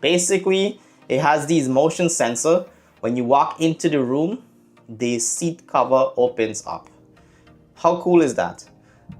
Basically, it has these motion sensor. When you walk into the room, the seat cover opens up. How cool is that?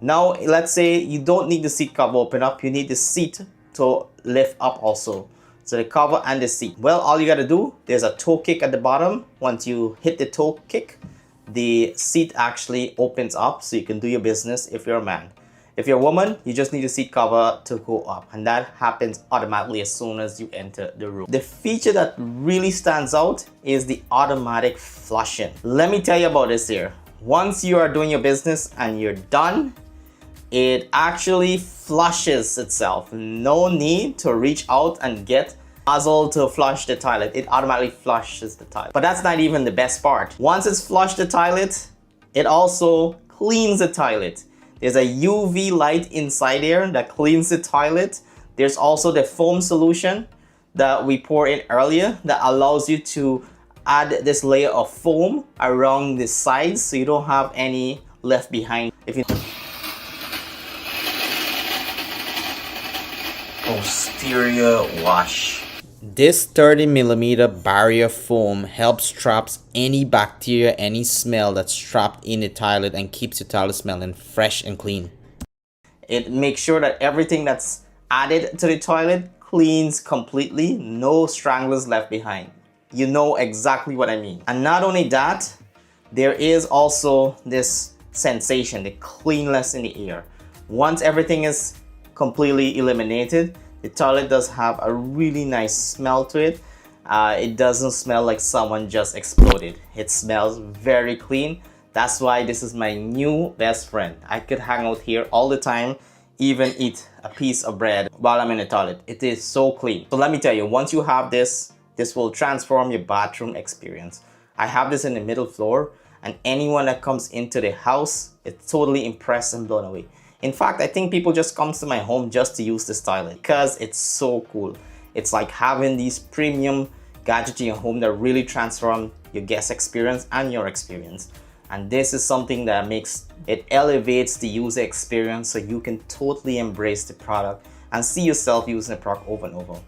Now, let's say you don't need the seat cover open up, you need the seat to lift up also. So the cover and the seat. Well, all you gotta do, there's a toe kick at the bottom. Once you hit the toe kick, the seat actually opens up so you can do your business if you're a man. If you're a woman, you just need the seat cover to go up, and that happens automatically as soon as you enter the room. The feature that really stands out is the automatic flushing. Let me tell you about this here. Once you are doing your business and you're done, it actually flushes itself. No need to reach out and get nozzle to flush the toilet. It automatically flushes the toilet. But that's not even the best part. Once it's flushed the toilet, it also cleans the toilet. There's a UV light inside there that cleans the toilet. There's also the foam solution that we poured in earlier that allows you to add this layer of foam around the sides so you don't have any left behind. If you posterior wash. This 30mm barrier foam helps traps any bacteria, any smell that's trapped in the toilet and keeps the toilet smelling fresh and clean. It makes sure that everything that's added to the toilet cleans completely, no stranglers left behind. You know exactly what I mean. And not only that, there is also this sensation, the cleanness in the air. Once everything is completely eliminated, the toilet does have a really nice smell to it. It doesn't smell like someone just exploded. It smells very clean. That's why this is my new best friend. I could hang out here all the time, even eat a piece of bread while I'm in the toilet. It is so clean. So let me tell you, once you have this, this will transform your bathroom experience. I have this in the middle floor, and anyone that comes into the house is totally impressed and blown away. In fact, I think people just come to my home just to use this toilet because it's so cool. It's like having these premium gadgets in your home that really transform your guest experience and your experience. And this is something that it elevates the user experience so you can totally embrace the product and see yourself using the product over and over.